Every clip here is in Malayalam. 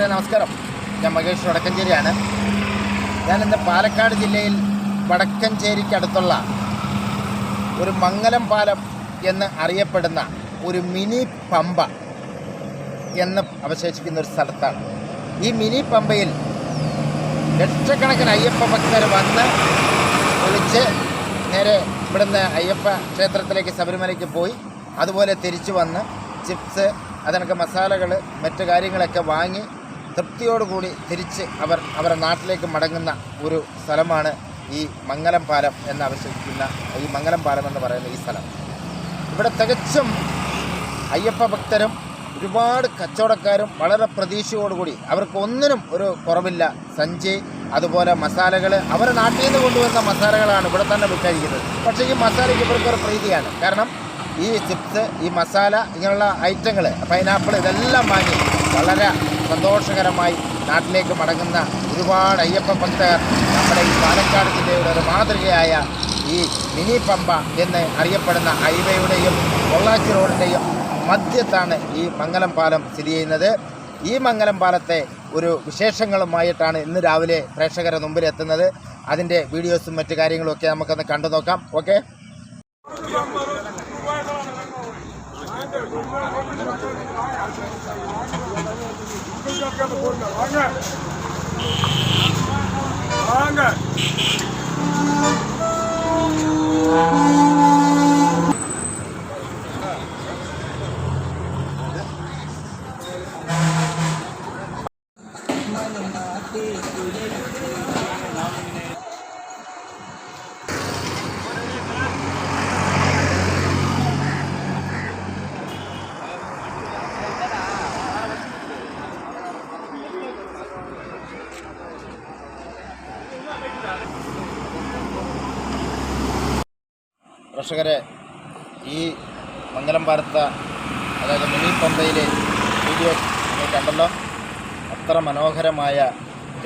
പ്രേക്ഷകരെ നമസ്കാരം. ഞാൻ മഹേഷ് വടക്കഞ്ചേരിയാണ്. ഞാനിന്ന് പാലക്കാട് ജില്ലയിൽ വടക്കഞ്ചേരിക്കടുത്തുള്ള ഒരു മംഗലം പാലം എന്ന് അറിയപ്പെടുന്ന ഒരു മിനി പമ്പ എന്ന് അവശേഷിക്കുന്ന ഒരു സ്ഥലത്താണ്. ഈ മിനി പമ്പയിൽ ലക്ഷക്കണക്കിന് അയ്യപ്പ ഭക്തർ വന്ന് വിളിച്ച് നേരെ ഇവിടുന്ന് അയ്യപ്പ ക്ഷേത്രത്തിലേക്ക് ശബരിമലയ്ക്ക് പോയി അതുപോലെ തിരിച്ചു വന്ന് ചിപ്സ് അതിനൊക്കെ മസാലകൾ മറ്റു കാര്യങ്ങളൊക്കെ വാങ്ങി തൃപ്തിയോടുകൂടി തിരിച്ച് അവരുടെ നാട്ടിലേക്ക് മടങ്ങുന്ന ഒരു സ്ഥലമാണ് ഈ മംഗലം പാലം എന്ന് അവശേഷിക്കുന്ന ഈ മംഗലം പാലം എന്ന് പറയുന്ന ഈ സ്ഥലം. ഇവിടെ തികച്ചും അയ്യപ്പ ഭക്തരും ഒരുപാട് കച്ചവടക്കാരും വളരെ പ്രതീക്ഷയോടുകൂടി അവർക്ക് ഒന്നിനും ഒരു കുറവില്ല. സഞ്ചി അതുപോലെ മസാലകൾ അവരുടെ നാട്ടിൽ നിന്ന് കൊണ്ടുവന്ന മസാലകളാണ് ഇവിടെ തന്നെ വിറ്റഴിക്കുന്നത്. പക്ഷേ ഈ മസാലയ്ക്ക് ഇവർക്കൊരു പ്രീതിയാണ്. കാരണം ഈ ചിപ്സ്, ഈ മസാല, ഇങ്ങനെയുള്ള ഐറ്റങ്ങൾ, പൈനാപ്പിൾ ഇതെല്ലാം വാങ്ങി വളരെ സന്തോഷകരമായി നാട്ടിലേക്ക് മടങ്ങുന്ന ഒരുപാട് അയ്യപ്പ ഭക്തർ നമ്മുടെ ഈ പാലക്കാട് ജില്ലയുടെ ഒരു മാതൃകയായ ഈ മിനി പമ്പ എന്ന് അറിയപ്പെടുന്ന ഹൈവേയുടെയും പൊള്ളാച്ചി റോഡിൻ്റെയും മധ്യത്താണ് ഈ മംഗലം പാലം സ്ഥിതി ചെയ്യുന്നത്. ഈ മംഗലം പാലത്തെ ഒരു വിശേഷങ്ങളുമായിട്ടാണ് ഇന്ന് രാവിലെ പ്രേക്ഷകരുടെ മുമ്പിൽ എത്തുന്നത്. അതിൻ്റെ വീഡിയോസും മറ്റു കാര്യങ്ങളും ഒക്കെ നമുക്കൊന്ന് കണ്ടു നോക്കാം. ഓക്കെ. പ്രേക്ഷകരെ, ഈ മംഗലം പാലത്തെ അതായത് മിനി പമ്പയിലെ വീഡിയോ നിങ്ങൾ കണ്ടല്ലോ. അത്ര മനോഹരമായ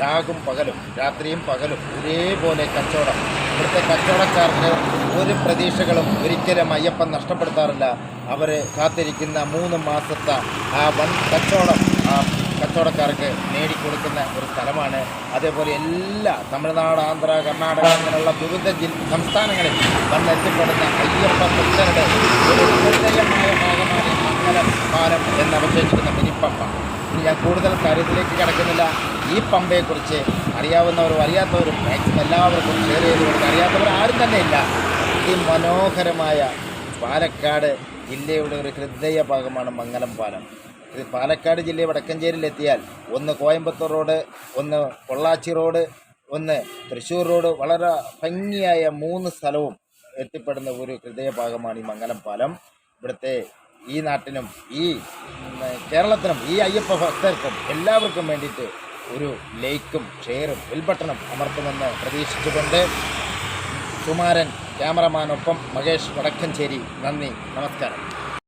രാവും പകലും രാത്രിയും പകലും ഒരേപോലെ കച്ചവടം. ഇവിടുത്തെ കച്ചവടക്കാർക്ക് ഒരു പ്രതീക്ഷകളും ഒരിക്കലും അയ്യപ്പൻ നഷ്ടപ്പെടുത്താറില്ല. അവർ കാത്തിരിക്കുന്ന 3 മാസത്തെ ആ വൻ കച്ചവടം കച്ചവടക്കാർക്ക് നേടിക്കൊടുക്കുന്ന ഒരു സ്ഥലമാണ്. അതേപോലെ എല്ലാ തമിഴ്നാട്, ആന്ധ്ര, കർണാടക അങ്ങനെയുള്ള വിവിധ സംസ്ഥാനങ്ങളിൽ വന്നെത്തിപ്പെടുന്ന അയ്യപ്പ ഭക്തരുടെ ഒരു ഹൃദയമായ ഭാഗമാണ് മംഗലം പാലം എന്ന് അവശേഷിക്കുന്ന മിനി പമ്പ. ഇനി ഞാൻ കൂടുതൽ കാര്യത്തിലേക്ക് കിടക്കുന്നില്ല. ഈ പമ്പയെക്കുറിച്ച് അറിയാവുന്നവരും അറിയാത്തവരും മാക്സിമം എല്ലാവർക്കും ഷെയർ ചെയ്ത് കൊടുക്കുക. അറിയാത്തവർ ആരും തന്നെ ഇല്ല. ഈ മനോഹരമായ പാലക്കാട് ജില്ലയുടെ ഒരു ഹൃദയ ഭാഗമാണ് മംഗലം പാലം. ഇത് പാലക്കാട് ജില്ല വടക്കഞ്ചേരിയിലെത്തിയാൽ ഒന്ന് കോയമ്പത്തൂർ റോഡ്, ഒന്ന് പൊള്ളാച്ചി റോഡ്, ഒന്ന് തൃശ്ശൂർ റോഡ്, വളരെ ഭംഗിയായ 3 സ്ഥലവും എത്തിപ്പെടുന്ന ഒരു ഹൃദയഭാഗമാണ് ഈ മംഗലം പാലം. ഇവിടുത്തെ ഈ നാട്ടിനും ഈ കേരളത്തിനും ഈ അയ്യപ്പ ഭക്തർക്കും എല്ലാവർക്കും വേണ്ടിയിട്ട് ഒരു ലൈക്കും ഷെയറും ബെൽ ബട്ടണും അമർത്തുമെന്ന് പ്രതീക്ഷിച്ചുകൊണ്ട് സുമാരൻ ക്യാമറമാനൊപ്പം മഹേഷ് വടക്കഞ്ചേരി. നന്ദി, നമസ്കാരം.